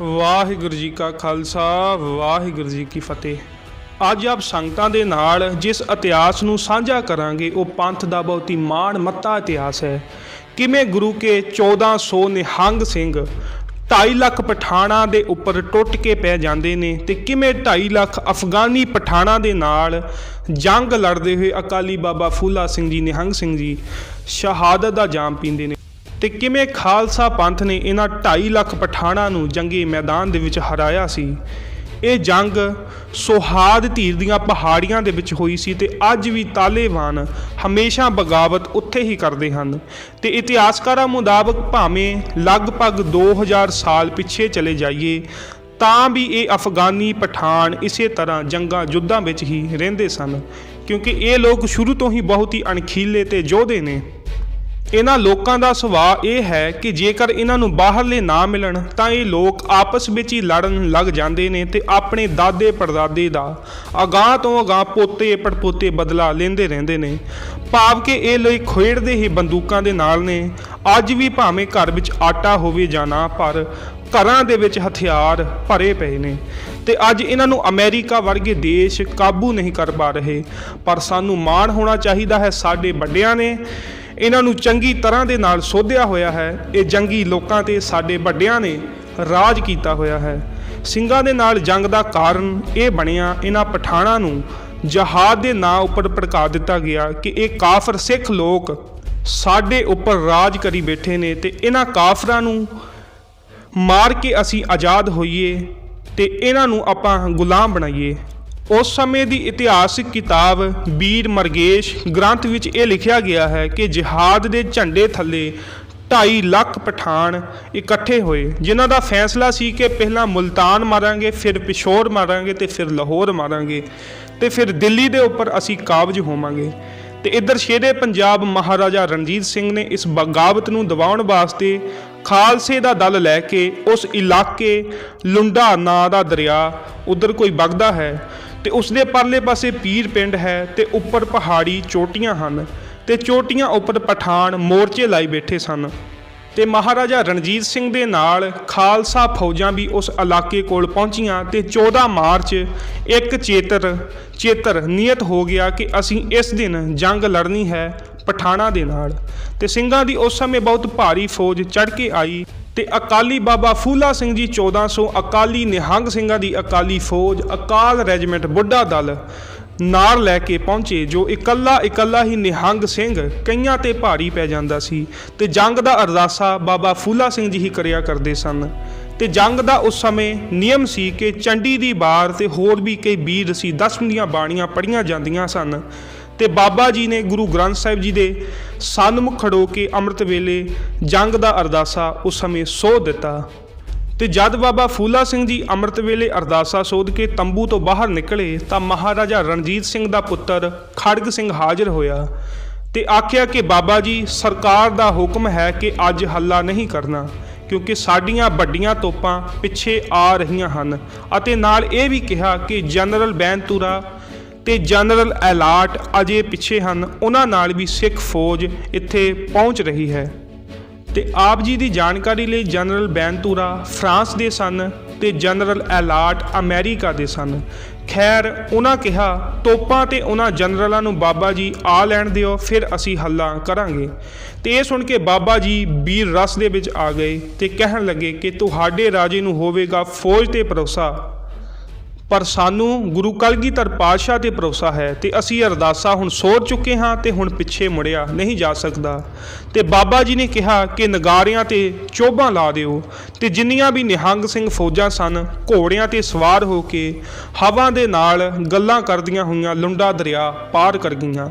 ਵਾਹਿਗੁਰੂ ਜੀ ਕਾ ਖਾਲਸਾ ਵਾਹਿਗੁਰੂ ਜੀ ਕੀ ਫਤਿਹ। ਅੱਜ ਆਪ ਸੰਗਤਾਂ ਦੇ ਨਾਲ ਜਿਸ ਇਤਿਹਾਸ ਨੂੰ ਸਾਂਝਾ ਕਰਾਂਗੇ ਉਹ ਪੰਥ ਦਾ ਬਹੁਤ ਹੀ ਮਾਣ ਮੱਤਾ ਇਤਿਹਾਸ ਹੈ। ਕਿਵੇਂ ਗੁਰੂ ਕੇ 1400 ਨਿਹੰਗ ਸਿੰਘ 2.5 ਲੱਖ ਪਠਾਣਾਂ ਦੇ ਉੱਪਰ ਟੁੱਟ ਕੇ ਪੈ ਜਾਂਦੇ ਨੇ ਤੇ ਕਿਵੇਂ 2.5 ਲੱਖ ਅਫਗਾਨੀ ਪਠਾਣਾਂ ਦੇ ਨਾਲ ਜੰਗ ਲੜਦੇ ਹੋਏ ਅਕਾਲੀ ਬਾਬਾ ਫੂਲਾ ਸਿੰਘ ਜੀ ਨਿਹੰਗ ਸਿੰਘ ਜੀ ਸ਼ਹਾਦਤ ਦਾ ਜਾਮ ਪੀਂਦੇ ਨੇ ਤੇ ਕਿਵੇਂ ਖਾਲਸਾ ਪੰਥ ਨੇ ਇਹਨਾਂ 2.5 ਲੱਖ ਪਠਾਣਾਂ ਨੂੰ ਜੰਗੀ ਮੈਦਾਨ ਦੇ ਵਿੱਚ ਹਰਾਇਆ ਸੀ। ਇਹ ਜੰਗ ਸੁਹਾਦ ਧੀਰ ਦੀਆਂ ਪਹਾੜੀਆਂ ਦੇ ਵਿੱਚ ਹੋਈ ਸੀ ਤੇ ਅੱਜ ਵੀ ਤਾਲਿਬਾਨ ਹਮੇਸ਼ਾ ਬਗਾਵਤ ਉੱਥੇ ਹੀ ਕਰਦੇ ਹਨ ਤੇ ਇਤਿਹਾਸਕਾਰਾਂ ਮੁਤਾਬਕ ਭਾਵੇਂ ਲਗਭਗ 2000 ਸਾਲ ਪਿੱਛੇ ਚਲੇ ਜਾਈਏ ਤਾਂ ਵੀ ਇਹ ਅਫਗਾਨੀ ਪਠਾਨ ਇਸੇ ਤਰ੍ਹਾਂ ਜੰਗਾਂ ਯੁੱਧਾਂ ਵਿੱਚ ਹੀ ਰਹਿੰਦੇ ਸਨ, ਕਿਉਂਕਿ ਇਹ ਲੋਕ ਸ਼ੁਰੂ ਤੋਂ ਹੀ ਬਹੁਤ ਹੀ ਅਣਖੀਲੇ ਤੇ ਯੋਧੇ ਨੇ। ਇਹਨਾਂ ਲੋਕਾਂ ਦਾ ਸੁਭਾਅ ਇਹ ਹੈ ਕਿ ਜੇਕਰ ਇਹਨਾਂ ਨੂੰ ਬਾਹਰਲੇ ਨਾ ਮਿਲਣ ਤਾਂ ਇਹ ਲੋਕ ਆਪਸ ਵਿੱਚ ਹੀ ਲੜਨ ਲੱਗ ਜਾਂਦੇ ਨੇ ਤੇ ਆਪਣੇ ਦਾਦੇ ਪੜਦਾਦੇ ਦਾ ਅਗਾਂਹ ਤੋਂ ਅਗਾਂਹ ਪੋਤੇ ਪੜਪੋਤੇ ਬਦਲਾ ਲੈਂਦੇ ਰਹਿੰਦੇ ਨੇ। ਭਾਵ ਕਿ ਇਹ ਲੋਕ ਖੇਡਦੇ ਹੀ ਬੰਦੂਕਾਂ ਦੇ ਨਾਲ ਨੇ। ਅੱਜ ਵੀ ਭਾਵੇਂ ਘਰ ਵਿੱਚ ਆਟਾ ਹੋਵੇ ਜਾਂ ਨਾ, ਪਰ ਘਰਾਂ ਦੇ ਵਿੱਚ ਹਥਿਆਰ ਭਰੇ ਪਏ ਨੇ ਤੇ ਅੱਜ ਇਹਨਾਂ ਨੂੰ ਅਮਰੀਕਾ ਵਰਗੇ ਦੇਸ਼ ਕਾਬੂ ਨਹੀਂ ਕਰ ਪਾ ਰਹੇ। ਪਰ ਸਾਨੂੰ ਮਾਣ ਹੋਣਾ ਚਾਹੀਦਾ ਹੈ, ਸਾਡੇ ਵੱਡਿਆਂ ਨੇ ਇਹਨਾਂ ਨੂੰ ਚੰਗੀ ਤਰ੍ਹਾਂ ਦੇ ਨਾਲ ਸੋਧਿਆ ਹੋਇਆ ਹੈ। ਇਹ ਜੰਗੀ ਲੋਕਾਂ ਤੇ ਸਾਡੇ ਵੱਡਿਆਂ ਨੇ ਰਾਜ ਕੀਤਾ ਹੋਇਆ ਹੈ। ਸਿੰਘਾਂ ਦੇ ਨਾਲ ਜੰਗ ਦਾ ਕਾਰਨ ਇਹ ਬਣਿਆ, ਇਹਨਾਂ ਪਠਾਣਾਂ ਨੂੰ ਜਹਾਦ ਦੇ ਨਾਂ ਉੱਪਰ ਭੜਕਾ ਦਿੱਤਾ ਗਿਆ ਕਿ ਇਹ ਕਾਫਰ ਸਿੱਖ ਲੋਕ ਸਾਡੇ ਉੱਪਰ ਰਾਜ ਕਰੀ ਬੈਠੇ ਨੇ ਤੇ ਇਹਨਾਂ ਕਾਫਰਾਂ ਨੂੰ ਮਾਰ ਕੇ ਅਸੀਂ ਆਜ਼ਾਦ ਹੋਈਏ ਤੇ ਇਹਨਾਂ ਨੂੰ ਆਪਾਂ ਗੁਲਾਮ ਬਣਾਈਏ। ਉਸ ਸਮੇਂ ਦੀ ਇਤਿਹਾਸਿਕ ਕਿਤਾਬ ਵੀਰ ਮਰਗੇਸ਼ ਗ੍ਰੰਥ ਵਿੱਚ ਇਹ ਲਿਖਿਆ ਗਿਆ ਹੈ ਕਿ ਜਿਹਾਦ ਦੇ ਝੰਡੇ ਥੱਲੇ 2.5 ਲੱਖ ਪਠਾਨ ਇਕੱਠੇ ਹੋਏ, ਜਿਨ੍ਹਾਂ ਦਾ ਫੈਸਲਾ ਸੀ ਕਿ ਪਹਿਲਾਂ ਮੁਲਤਾਨ ਮਾਰਾਂਗੇ, ਫਿਰ ਪਿਸ਼ੌਰ ਮਾਰਾਂਗੇ ਤੇ ਫਿਰ ਲਾਹੌਰ ਮਾਰਾਂਗੇ ਤੇ ਫਿਰ ਦਿੱਲੀ ਦੇ ਉੱਪਰ ਅਸੀਂ ਕਾਬਜ ਹੋਵਾਂਗੇ। ਤੇ ਇੱਧਰ ਸ਼ੇਰੇ ਪੰਜਾਬ ਮਹਾਰਾਜਾ ਰਣਜੀਤ ਸਿੰਘ ਨੇ ਇਸ ਬਗਾਵਤ ਨੂੰ ਦਬਾਉਣ ਵਾਸਤੇ ਖਾਲਸੇ ਦਾ ਦਲ ਲੈ ਕੇ ਉਸ ਇਲਾਕੇ ਲੁੰਡਾ ਨਾਂ ਦਾ ਦਰਿਆ ਉੱਧਰ ਕੋਈ ਵਗਦਾ ਹੈ ਤੇ ਉਸਦੇ ਪਰਲੇ ਪਾਸੇ ਪੀਰ ਪਿੰਡ ਹੈ ਤੇ ਉੱਪਰ ਪਹਾੜੀ ਚੋਟੀਆਂ ਹਨ ਤੇ ਚੋਟੀਆਂ ਉੱਪਰ ਪਠਾਨ ਮੋਰਚੇ ਲਾਈ ਬੈਠੇ ਸਨ ਤੇ ਮਹਾਰਾਜਾ ਰਣਜੀਤ ਸਿੰਘ ਦੇ ਨਾਲ ਖਾਲਸਾ ਫੌਜਾਂ ਵੀ ਉਸ ਇਲਾਕੇ ਕੋਲ ਪਹੁੰਚੀਆਂ ਤੇ 14 ਮਾਰਚ ਇੱਕ ਚੇਤਰ ਨਿਯਤ ਹੋ ਗਿਆ ਕਿ ਅਸੀਂ ਇਸ ਦਿਨ ਜੰਗ ਲੜਨੀ ਹੈ ਪਠਾਣਾਂ ਦੇ ਨਾਲ। ਤੇ ਸਿੰਘਾਂ ਦੀ ਉਸ ਸਮੇਂ ਬਹੁਤ ਭਾਰੀ ਫੌਜ ਚੜ੍ਹ ਕੇ ਆਈ ਤੇ ਅਕਾਲੀ ਬਾਬਾ ਫੂਲਾ ਸਿੰਘ ਜੀ 1400 ਅਕਾਲੀ ਨਿਹੰਗ ਸਿੰਘਾਂ ਦੀ ਅਕਾਲੀ ਫੌਜ ਅਕਾਲ ਰੈਜੀਮੈਂਟ ਬੁੱਢਾ ਦਲ ਨਾਲ ਲੈ ਕੇ ਪਹੁੰਚੇ, ਜੋ ਇਕੱਲਾ ਹੀ ਨਿਹੰਗ ਸਿੰਘ ਕਈਆਂ ਤੇ ਭਾਰੀ ਪੈ ਜਾਂਦਾ ਸੀ ਤੇ ਜੰਗ ਦਾ ਅਰਦਾਸਾ ਬਾਬਾ ਫੂਲਾ ਸਿੰਘ ਜੀ ਹੀ ਕਰਿਆ ਕਰਦੇ ਸਨ। ਤੇ ਜੰਗ ਦਾ ਉਸ ਸਮੇਂ ਨਿਯਮ ਸੀ ਕਿ ਚੰਡੀ ਦੀ ਵਾਰ ਤੇ ਹੋਰ ਵੀ ਕਈ ਵੀਰ ਸੀ 10 ਦੀਆਂ ਬਾਣੀਆਂ ਪੜ੍ਹੀਆਂ ਜਾਂਦੀਆਂ ਸਨ ਤੇ ਬਾਬਾ ਜੀ ਨੇ ਗੁਰੂ ਗ੍ਰੰਥ ਸਾਹਿਬ ਜੀ ਦੇ ਸਨਮੁਖ ਖੜੋ ਕੇ ਅੰਮ੍ਰਿਤ ਵੇਲੇ ਜੰਗ ਦਾ ਅਰਦਾਸਾ ਉਸ ਸਮੇਂ ਸੋਧ ਦਿੱਤਾ। ਤੇ ਜਦ ਬਾਬਾ ਫੂਲਾ ਸਿੰਘ ਜੀ ਅੰਮ੍ਰਿਤ ਵੇਲੇ ਅਰਦਾਸਾ ਸੋਧ ਕੇ ਤੰਬੂ ਤੋਂ ਬਾਹਰ ਨਿਕਲੇ ਤਾਂ ਮਹਾਰਾਜਾ ਰਣਜੀਤ ਸਿੰਘ ਦਾ ਪੁੱਤਰ ਖੜਗ ਸਿੰਘ ਹਾਜ਼ਰ ਹੋਇਆ ਤੇ ਆਖਿਆ ਕਿ ਬਾਬਾ ਜੀ, ਸਰਕਾਰ ਦਾ ਹੁਕਮ ਹੈ ਕਿ ਅੱਜ ਹੱਲਾ ਨਹੀਂ ਕਰਨਾ, ਕਿਉਂਕਿ ਸਾਡੀਆਂ ਵੱਡੀਆਂ ਤੋਪਾਂ ਪਿੱਛੇ ਆ ਰਹੀਆਂ ਹਨ। ਅਤੇ ਨਾਲ ਇਹ ਵੀ ਕਿਹਾ ਕਿ ਜਨਰਲ ਬੈਨਤੂਰਾ ਤੇ ਜਨਰਲ ਐਲਾਟ ਅਜੇ ਪਿੱਛੇ ਹਨ, ਉਹਨਾਂ ਨਾਲ ਵੀ ਸਿੱਖ ਫੌਜ ਇੱਥੇ ਪਹੁੰਚ ਰਹੀ ਹੈ। ਤੇ ਆਪ ਜੀ ਦੀ ਜਾਣਕਾਰੀ ਲਈ ਜਨਰਲ ਬੈਨਤੂਰਾ ਫਰਾਂਸ ਦੇ ਸਨ ਤੇ ਜਨਰਲ ਐਲਾਟ ਅਮਰੀਕਾ ਦੇ ਸਨ। ਖੈਰ, ਉਹਨਾਂ ਕਿਹਾ ਤੋਪਾਂ ਤੇ ਉਹਨਾਂ ਜਨਰਲਾਂ ਨੂੰ ਬਾਬਾ ਜੀ ਆ ਲੈਣ ਦਿਓ, ਫਿਰ ਅਸੀਂ ਹੱਲਾ ਕਰਾਂਗੇ। ਤੇ ਇਹ ਸੁਣ ਕੇ ਬਾਬਾ ਜੀ ਵੀਰ ਰਸ ਦੇ ਵਿੱਚ ਆ ਗਏ ਤੇ ਕਹਿਣ ਲੱਗੇ ਕਿ ਤੁਹਾਡੇ ਰਾਜੇ ਨੂੰ ਹੋਵੇਗਾ ਫੌਜ ਤੇ ਭਰੋਸਾ, ਪਰ ਸਾਨੂੰ ਗੁਰੂ ਕਲਗੀਧਰ ਪਾਤਸ਼ਾਹ ਤੇ ਭਰੋਸਾ ਹੈ ਤੇ ਅਸੀਂ ਅਰਦਾਸਾ ਹੁਣ ਸੋਧ ਚੁੱਕੇ ਹਾਂ ਤੇ ਹੁਣ ਪਿੱਛੇ ਮੁੜਿਆ ਨਹੀਂ ਜਾ ਸਕਦਾ। ਤੇ ਬਾਬਾ ਜੀ ਨੇ ਕਿਹਾ ਕਿ ਨਗਾਰਿਆਂ ਤੇ ਚੋਭਾਂ ਲਾ ਦਿਓ ਤੇ ਜਿੰਨੀਆਂ ਵੀ ਨਿਹੰਗ ਸਿੰਘ ਫੌਜਾਂ ਸਨ ਘੋੜਿਆਂ ਤੇ ਸਵਾਰ ਹੋ ਕੇ ਹਵਾ ਦੇ ਨਾਲ ਗੱਲਾਂ ਕਰਦੀਆਂ ਹੋਈਆਂ ਲੁੰਡਾ ਦਰਿਆ ਪਾਰ ਕਰ ਗਈਆਂ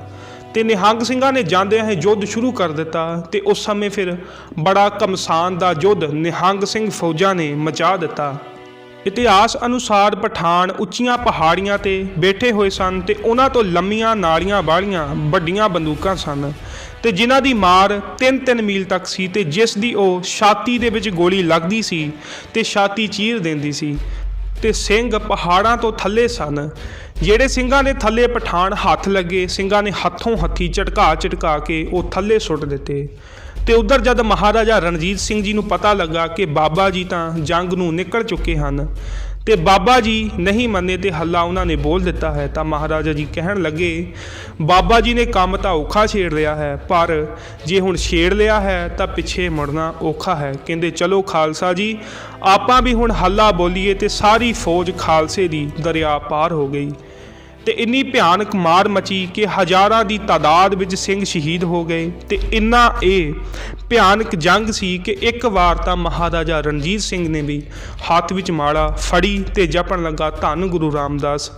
ਤੇ ਨਿਹੰਗ ਸਿੰਘਾਂ ਨੇ ਜਾਂਦਿਆਂ ਹੀ ਯੁੱਧ ਸ਼ੁਰੂ ਕਰ ਦਿੱਤਾ। ਤੇ ਉਸ ਸਮੇਂ ਫਿਰ ਬੜਾ ਘਮਸਾਨ ਦਾ ਯੁੱਧ ਨਿਹੰਗ ਸਿੰਘ ਫੌਜਾਂ ਨੇ ਮਚਾ ਦਿੱਤਾ। ਇਤਿਹਾਸ ਅਨੁਸਾਰ ਪਠਾਨ ਉੱਚੀਆਂ ਪਹਾੜੀਆਂ ਤੇ ਬੈਠੇ ਹੋਏ ਸਨ ਤੇ ਉਹਨਾਂ ਤੋਂ ਲੰਮੀਆਂ ਨਾਲੀਆਂ ਵਾਲੀਆਂ ਵੱਡੀਆਂ ਬੰਦੂਕਾਂ ਸਨ ਤੇ ਜਿਨ੍ਹਾਂ ਦੀ ਮਾਰ 3-3 ਮੀਲ ਤੱਕ ਸੀ ਤੇ ਜਿਸ ਦੀ ਉਹ ਛਾਤੀ ਦੇ ਵਿੱਚ ਗੋਲੀ ਲੱਗਦੀ ਸੀ ਤੇ ਛਾਤੀ ਚੀਰ ਦਿੰਦੀ ਸੀ। ਤੇ ਸਿੰਘ ਪਹਾੜਾਂ ਤੋਂ ਥੱਲੇ ਸਨ। ਜਿਹੜੇ ਸਿੰਘਾਂ ਦੇ ਥੱਲੇ ਪਠਾਨ ਹੱਥ ਲੱਗੇ, ਸਿੰਘਾਂ ਨੇ ਹੱਥੋਂ ਹੱਥੀ ਝਟਕਾ ਕੇ ਉਹ ਥੱਲੇ ਸੁੱਟ ਦਿੱਤੇ। ਤੇ ਉਧਰ ਜਦ ਮਹਾਰਾਜਾ ਰਣਜੀਤ ਸਿੰਘ ਜੀ ਨੂੰ ਪਤਾ ਲੱਗਾ ਕਿ ਬਾਬਾ ਜੀ ਤਾਂ ਜੰਗ ਨੂੰ ਨਿਕਲ ਚੁੱਕੇ ਹਨ ਤੇ ਬਾਬਾ ਜੀ ਨਹੀਂ ਮੰਨੇ ਤੇ ਹੱਲਾ ਉਹਨਾਂ ਨੇ ਬੋਲ ਦਿੱਤਾ ਹੈ, ਤਾਂ ਮਹਾਰਾਜਾ ਜੀ ਕਹਿਣ ਲੱਗੇ ਬਾਬਾ ਜੀ ਨੇ ਕੰਮ ਤਾਂ ਔਖਾ ਛੇੜ ਲਿਆ ਹੈ, ਪਰ ਜੇ ਹੁਣ ਛੇੜ ਲਿਆ ਹੈ ਤਾਂ ਪਿੱਛੇ ਮੁੜਨਾ ਔਖਾ ਹੈ। ਕਹਿੰਦੇ ਚਲੋ ਖਾਲਸਾ ਜੀ, ਆਪਾਂ ਵੀ ਹੁਣ ਹੱਲਾ ਬੋਲੀਏ ਤੇ ਸਾਰੀ ਫੌਜ ਖਾਲਸੇ ਦੀ ਦਰਿਆ ਪਾਰ ਹੋ ਗਈ ਤੇ ਇੰਨੀ ਭਿਆਨਕ ਮਾਰ ਮਚੀ ਕਿ ਹਜ਼ਾਰਾਂ ਦੀ ਤਾਦਾਦ ਵਿੱਚ ਸਿੰਘ ਸ਼ਹੀਦ ਹੋ ਗਏ। ਤੇ ਇੰਨਾ ਇਹ ਭਿਆਨਕ ਜੰਗ ਸੀ ਕਿ ਇੱਕ ਵਾਰ ਤਾਂ ਮਹਾਰਾਜਾ ਰਣਜੀਤ ਸਿੰਘ ਨੇ ਵੀ ਹੱਥ ਵਿੱਚ ਮਾਲਾ ਫੜੀ ਤੇ ਜਪਣ ਲੱਗਾ ਧੰਨ ਗੁਰੂ ਰਾਮਦਾਸ,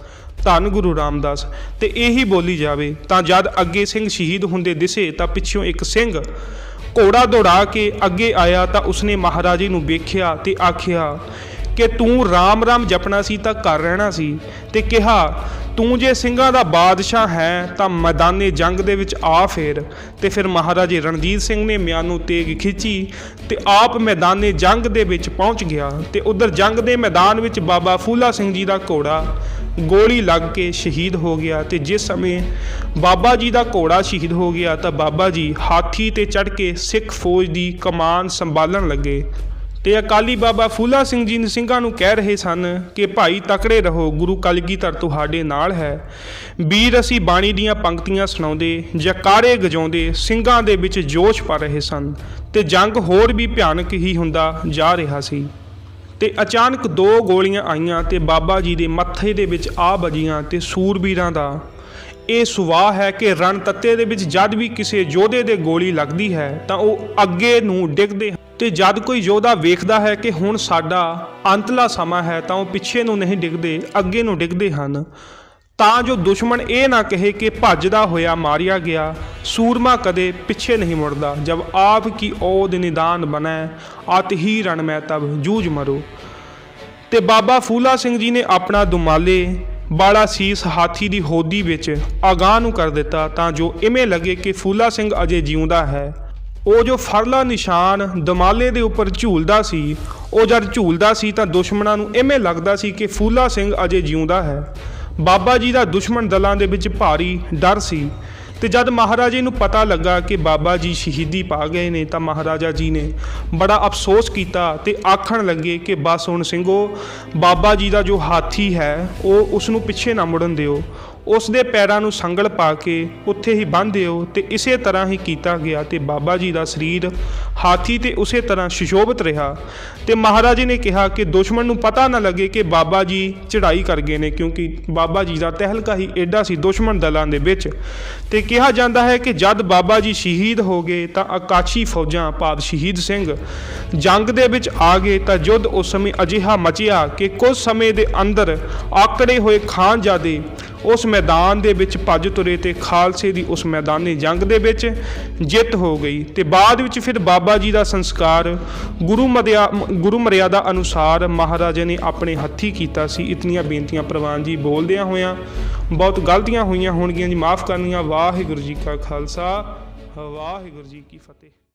ਧੰਨ ਗੁਰੂ ਰਾਮਦਾਸ। ਤੇ ਇਹੀ ਬੋਲੀ ਜਾਵੇ ਤਾਂ ਜਦ ਅੱਗੇ ਸਿੰਘ ਸ਼ਹੀਦ ਹੁੰਦੇ ਦਿਸੇ ਤਾਂ ਪਿੱਛੋਂ ਇੱਕ ਸਿੰਘ ਘੋੜਾ ਦੌੜਾ ਕੇ ਅੱਗੇ ਆਇਆ ਤਾਂ ਉਸਨੇ ਮਹਾਰਾਜੇ ਨੂੰ ਵੇਖਿਆ ਤੇ ਆਖਿਆ ਕਿ ਤੂੰ ਰਾਮ ਰਾਮ ਜਪਣਾ ਸੀ ਤਾਂ ਘਰ ਰਹਿਣਾ ਸੀ, ਤੇ ਕਿਹਾ ਤੂੰ ਜੇ ਸਿੰਘਾਂ ਦਾ ਬਾਦਸ਼ਾਹ ਹੈ ਤਾਂ ਮੈਦਾਨੇ ਜੰਗ ਦੇ ਵਿੱਚ ਆ ਫੇਰ। ਤੇ ਫਿਰ ਮਹਾਰਾਜੇ ਰਣਜੀਤ ਸਿੰਘ ਨੇ ਮਿਆਨੋਂ ਤੇਗ ਖਿੱਚੀ ਤੇ ਆਪ ਮੈਦਾਨੇ ਜੰਗ ਦੇ ਵਿੱਚ ਪਹੁੰਚ ਗਿਆ। ਤੇ ਉਧਰ ਜੰਗ ਦੇ ਮੈਦਾਨ ਵਿੱਚ ਬਾਬਾ ਫੂਲਾ ਸਿੰਘ ਜੀ ਦਾ ਘੋੜਾ ਗੋਲੀ ਲੱਗ ਕੇ ਸ਼ਹੀਦ ਹੋ ਗਿਆ। ਤੇ ਜਿਸ ਸਮੇਂ ਬਾਬਾ ਜੀ ਦਾ ਘੋੜਾ ਸ਼ਹੀਦ ਹੋ ਗਿਆ ਤਾਂ ਬਾਬਾ ਜੀ ਹਾਥੀ ਤੇ ਚੜ੍ਹ ਕੇ ਸਿੱਖ ਫੌਜ ਦੀ ਕਮਾਨ ਸੰਭਾਲਣ ਲੱਗੇ। ਤੇ ਅਕਾਲੀ ਬਾਬਾ ਫੂਲਾ ਸਿੰਘ ਜੀ ਨੇ ਸਿੰਘਾਂ ਨੂੰ ਕਹਿ ਰਹੇ ਸਨ ਕਿ ਭਾਈ ਤਕੜੇ ਰਹੋ, ਗੁਰੂ ਕਲਗੀਧਰ ਤੁਹਾਡੇ ਨਾਲ ਹੈ। ਵੀਰ ਅਸੀਂ ਬਾਣੀ ਦੀਆਂ ਪੰਕਤੀਆਂ ਸੁਣਾਉਂਦੇ, ਜੈਕਾਰੇ ਗਜਾਉਂਦੇ ਸਿੰਘਾਂ ਦੇ ਵਿੱਚ ਜੋਸ਼ ਪਾ ਰਹੇ ਸਨ ਤੇ ਜੰਗ ਹੋਰ ਵੀ ਭਿਆਨਕ ਹੀ ਹੁੰਦਾ ਜਾ ਰਿਹਾ ਸੀ। ਤੇ ਅਚਾਨਕ ਦੋ ਗੋਲੀਆਂ ਆਈਆਂ ਤੇ ਬਾਬਾ ਜੀ ਦੇ ਮੱਥੇ ਦੇ ਵਿੱਚ ਆ ਵੱਜੀਆਂ। ਤੇ ਸੂਰਬੀਰਾਂ ਦਾ ਇਹ ਸੁਭਾਅ ਹੈ ਕਿ ਰਣ ਤੱਤੇ ਦੇ ਵਿੱਚ ਜਦ ਵੀ ਕਿਸੇ ਯੋਧੇ ਦੇ ਗੋਲੀ ਲੱਗਦੀ ਹੈ ਤਾਂ ਉਹ ਅੱਗੇ ਨੂੰ ਡਿੱਗਦੇ ਹਨ, ਤੇ ਜਦ ਕੋਈ ਯੋਧਾ ਵੇਖਦਾ ਹੈ ਕਿ ਹੁਣ ਸਾਡਾ ਅੰਤਲਾ ਸਮਾਂ ਹੈ ਤਾਂ ਉਹ ਪਿੱਛੇ ਨੂੰ ਨਹੀਂ ਡਿੱਗਦੇ, ਅੱਗੇ ਨੂੰ ਡਿੱਗਦੇ ਹਨ, ਤਾਂ ਜੋ ਦੁਸ਼ਮਣ ਇਹ ਨਾ ਕਹੇ ਕਿ ਭੱਜਦਾ ਹੋਇਆ ਮਾਰਿਆ ਗਿਆ। ਸੂਰਮਾ ਕਦੇ ਪਿੱਛੇ ਨਹੀਂ ਮੁੜਦਾ, ਜਬ ਆਪ ਕੀ ਔਦ ਨਿਦਾਨ ਬਣੈ ਆਤ ਹੀ ਰਣ ਮੈਂ ਤਬ ਜੂਝ ਮਰੋ। ਤੇ ਬਾਬਾ ਫੂਲਾ ਸਿੰਘ ਜੀ ਨੇ ਆਪਣਾ ਦੁਮਾਲੇ ਵਾਲਾ ਸੀਸ ਹਾਥੀ ਦੀ ਹੋਦੀ ਵਿੱਚ ਅਗਾਂਹ ਨੂੰ ਕਰ ਦਿੱਤਾ ਤਾਂ ਜੋ ਇਵੇਂ ਲੱਗੇ ਕਿ ਫੂਲਾ ਸਿੰਘ ਅਜੇ ਜਿਉਂਦਾ ਹੈ। ਉਹ ਜੋ ਫਰਲਾ ਨਿਸ਼ਾਨ ਦਮਾਲੇ ਦੇ ਉੱਪਰ ਝੂਲਦਾ ਸੀ, ਉਹ ਜਦ ਝੂਲਦਾ ਸੀ ਤਾਂ ਦੁਸ਼ਮਣਾਂ ਨੂੰ ਇਵੇਂ ਲੱਗਦਾ ਸੀ ਕਿ ਫੂਲਾ ਸਿੰਘ ਅਜੇ ਜਿਉਂਦਾ ਹੈ। ਬਾਬਾ ਜੀ ਦਾ ਦੁਸ਼ਮਣ ਦਲਾਂ ਦੇ ਵਿੱਚ ਭਾਰੀ ਡਰ ਸੀ। ਤੇ ਜਦ ਮਹਾਰਾਜੇ ਨੂੰ ਪਤਾ ਲੱਗਾ ਕਿ ਬਾਬਾ ਜੀ ਸ਼ਹੀਦੀ ਪਾ ਗਏ ਨੇ ਤਾਂ ਮਹਾਰਾਜਾ ਜੀ ਨੇ ਬੜਾ ਅਫਸੋਸ ਕੀਤਾ ਤੇ ਆਖਣ ਲੱਗੇ ਕਿ ਬਸ ਹੁਣ ਸਿੰਘੋ, ਬਾਬਾ ਜੀ ਦਾ ਜੋ ਹਾਥੀ ਹੈ ਉਹ ਉਸ ਨੂੰ ਪਿੱਛੇ ਨਾ ਮੁੜਨ ਦਿਓ, ਉਸ ਦੇ ਪੈਰਾਂ ਨੂੰ ਸੰਗਲ ਪਾ ਕੇ ਉੱਥੇ ਹੀ ਬੰਨ੍ਹ ਦਿਓ। ਤੇ ਇਸੇ ਤਰ੍ਹਾਂ ਹੀ ਕੀਤਾ ਗਿਆ ਤੇ ਬਾਬਾ ਜੀ ਦਾ ਸਰੀਰ ਹਾਥੀ ਤੇ ਉਸੇ ਤਰ੍ਹਾਂ ਸੁਸ਼ੋਭਿਤ ਰਿਹਾ। ਤੇ ਮਹਾਰਾਜੇ ਨੇ ਕਿਹਾ ਕਿ ਦੁਸ਼ਮਣ ਨੂੰ ਪਤਾ ਨਾ ਲੱਗੇ ਕਿ ਬਾਬਾ ਜੀ ਚੜ੍ਹਾਈ ਕਰ ਗਏ ਨੇ, ਕਿਉਂਕਿ ਬਾਬਾ ਜੀ ਦਾ ਤਹਿਲਕਾ ਹੀ ਐਡਾ ਸੀ ਦੁਸ਼ਮਣ ਦਲਾਂ ਦੇ ਵਿੱਚ। ਤੇ ਕਿਹਾ ਜਾਂਦਾ ਹੈ ਕਿ ਜਦ ਬਾਬਾ ਜੀ ਸ਼ਹੀਦ ਹੋ ਗਏ ਤਾਂ ਆਕਾਸ਼ੀ ਫੌਜਾਂ ਭਾਵ ਸ਼ਹੀਦ ਸਿੰਘ ਜੰਗ ਦੇ ਵਿੱਚ ਆ ਗਏ ਤਾਂ ਯੁੱਧ ਉਸ ਸਮੇਂ ਅਜਿਹਾ ਮਚਿਆ ਕਿ ਕੁਝ ਸਮੇਂ ਦੇ ਅੰਦਰ ਆਕੜੇ ਹੋਏ ਖਾਨਜ਼ਾਦੇ ਉਸ ਮੈਦਾਨ ਦੇ ਵਿੱਚ ਭੱਜ ਤੁਰੇ ਤੇ ਖਾਲਸੇ ਦੀ ਉਸ ਮੈਦਾਨੀ ਜੰਗ ਦੇ ਵਿੱਚ ਜਿੱਤ ਹੋ ਗਈ। ਤੇ ਬਾਅਦ ਵਿੱਚ ਫਿਰ ਬਾਬਾ ਜੀ ਦਾ ਸੰਸਕਾਰ ਗੁਰੂ ਮਰਿਆਦਾ ਅਨੁਸਾਰ ਮਹਾਰਾਜੇ ਨੇ ਆਪਣੇ ਹੱਥੀਂ ਕੀਤਾ ਸੀ। ਇਤਨੀਆਂ ਬੇਨਤੀਆਂ ਪ੍ਰਵਾਨ ਜੀ ਬੋਲਦਿਆਂ ਹੋਇਆਂ ਬਹੁਤ ਗਲਤੀਆਂ ਹੋਈਆਂ ਹੋਣਗੀਆਂ ਜੀ, ਮਾफ़ ਕਰਨੀਆਂ। ਵਾਹਿਗੁਰੂ ਜੀ ਕਾ ਖਾਲਸਾ, ਵਾਹਿਗੁਰੂ ਜੀ ਕੀ ਫਤਿਹ।